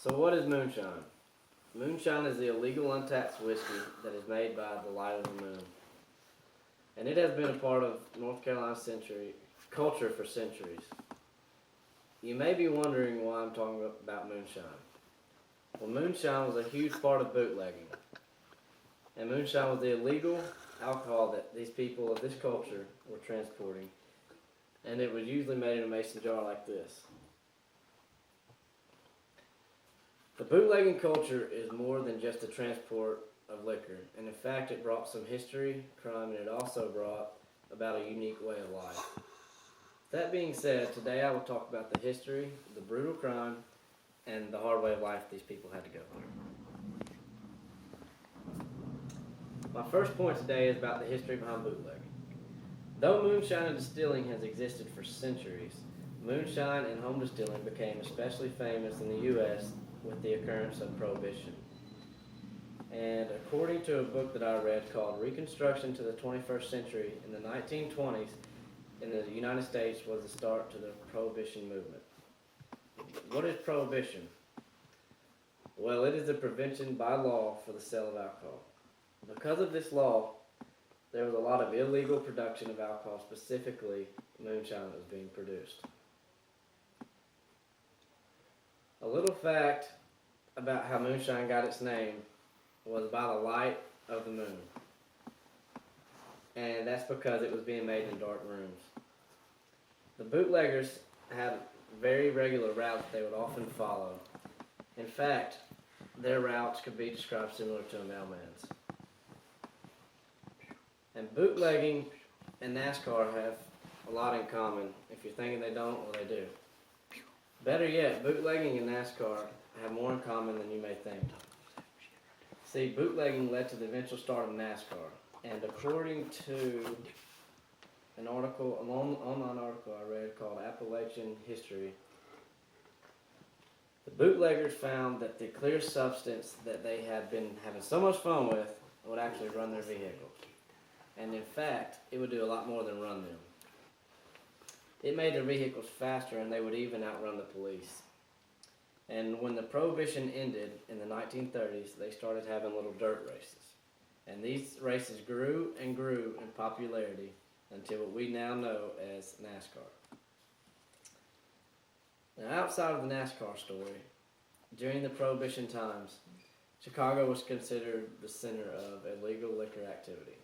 So what is moonshine? Moonshine is the illegal untaxed whiskey that is made by the light of the moon. And it has been a part of North Carolina culture for centuries. You may be wondering why I'm talking about moonshine. Well, moonshine was a huge part of bootlegging. And moonshine was the illegal alcohol that these people of this culture were transporting. And it was usually made in a mason jar like this. The bootlegging culture is more than just the transport of liquor. And in fact, it brought some history, crime, and it also brought about a unique way of life. That being said, today I will talk about the history, the brutal crime, and the hard way of life these people had to go through. My first point today is about the history behind bootlegging. Though moonshine and distilling has existed for centuries, moonshine and home distilling became especially famous in the U.S. with the occurrence of Prohibition. And according to a book that I read called Reconstruction to the 21st Century in the 1920s in the United States was the start to the Prohibition movement. What is Prohibition? Well, it is the prevention by law for the sale of alcohol. Because of this law, there was a lot of illegal production of alcohol, specifically moonshine that was being produced. A little fact about how moonshine got its name was by the light of the moon. And that's because it was being made in dark rooms. The bootleggers had very regular routes they would often follow. In fact, their routes could be described similar to a mailman's. And bootlegging and NASCAR have a lot in common. If you're thinking they don't, well, they do. Better yet, bootlegging and NASCAR have more in common than you may think. See, bootlegging led to the eventual start of NASCAR. And according to an online article I read called Appalachian History, the bootleggers found that the clear substance that they had been having so much fun with would actually run their vehicles. And in fact, it would do a lot more than run them. It made their vehicles faster, and they would even outrun the police. And when the Prohibition ended in the 1930s, they started having little dirt races. And these races grew and grew in popularity until what we now know as NASCAR. Now, outside of the NASCAR story, during the Prohibition times, Chicago was considered the center of illegal liquor activity.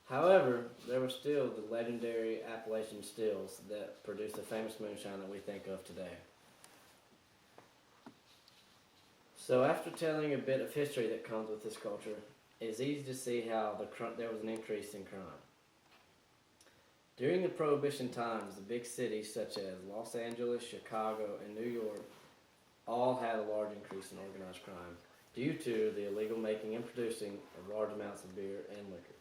However, there were still the legendary Appalachian stills that produced the famous moonshine that we think of today. So after telling a bit of history that comes with this culture, it's easy to see how there was an increase in crime. During the Prohibition times, the big cities such as Los Angeles, Chicago, and New York all had a large increase in organized crime due to the illegal making and producing of large amounts of beer and liquor.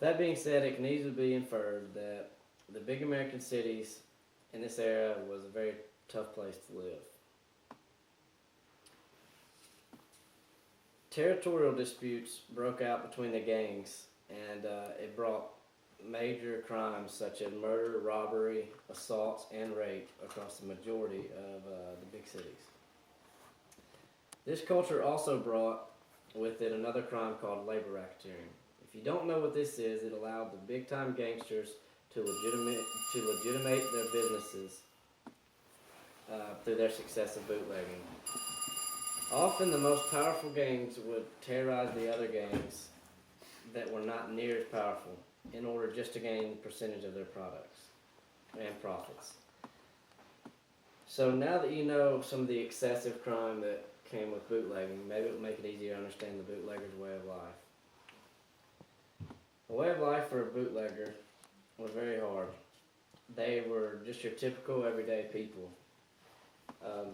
That being said, it can easily be inferred that the big American cities in this era was a very tough place to live. Territorial disputes broke out between the gangs, and it brought major crimes such as murder, robbery, assaults, and rape across the majority of the big cities. This culture also brought with it another crime called labor racketeering. If you don't know what this is, it allowed the big-time gangsters to legitimate their businesses through their success of bootlegging. Often the most powerful gangs would terrorize the other gangs that were not near as powerful in order just to gain a percentage of their products and profits. So now that you know some of the excessive crime that came with bootlegging, maybe it will make it easier to understand the bootlegger's way of life. The way of life for a bootlegger was very hard. They were just your typical everyday people.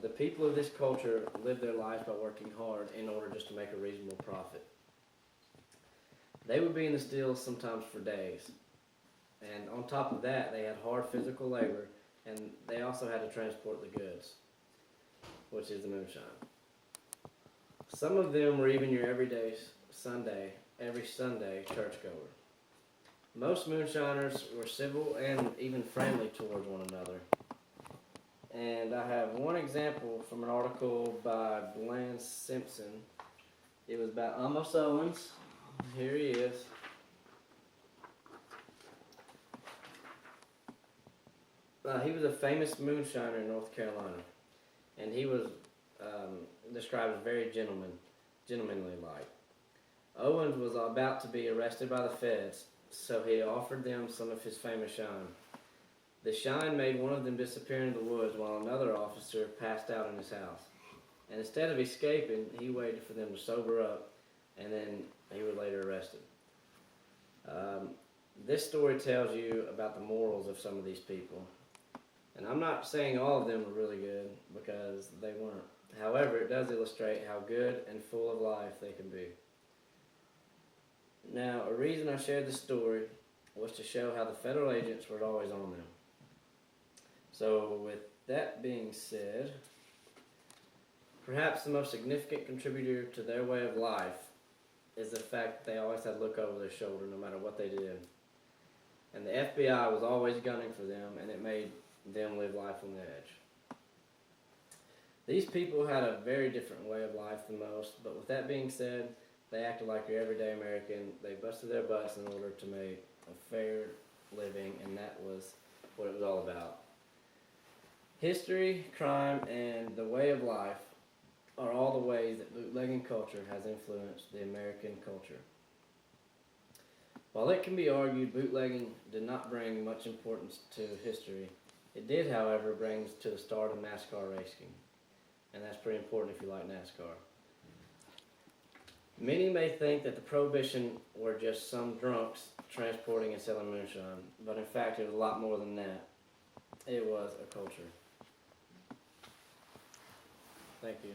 The people of this culture lived their lives by working hard in order just to make a reasonable profit. They would be in the stills sometimes for days. And on top of that, they had hard physical labor, and they also had to transport the goods, which is the moonshine. Some of them were even your every Sunday churchgoer. Most moonshiners were civil and even friendly towards one another. And I have one example from an article by Bland Simpson. It was about Amos Owens. Here he is. He was a famous moonshiner in North Carolina, and he was described as very gentlemanly like. Owens was about to be arrested by the feds, so he offered them some of his famous shine. The shine made one of them disappear into the woods while another officer passed out in his house. And instead of escaping, he waited for them to sober up, and then he was later arrested. This story tells you about the morals of some of these people. And I'm not saying all of them were really good, because they weren't. However, it does illustrate how good and full of life they can be. Now, a reason I shared this story was to show how the federal agents were always on them. So, with that being said, perhaps the most significant contributor to their way of life is the fact that they always had to look over their shoulder no matter what they did. And the FBI was always gunning for them, and it made them live life on the edge. These people had a very different way of life than most, but with that being said, they acted like your everyday American. They busted their butts in order to make a fair living, and that was what it was all about. History, crime, and the way of life are all the ways that bootlegging culture has influenced the American culture. While it can be argued bootlegging did not bring much importance to history, it did, however, bring to the start of NASCAR racing. And that's pretty important if you like NASCAR. Many may think that the Prohibition were just some drunks transporting and selling moonshine, but in fact it was a lot more than that. It was a culture. Thank you.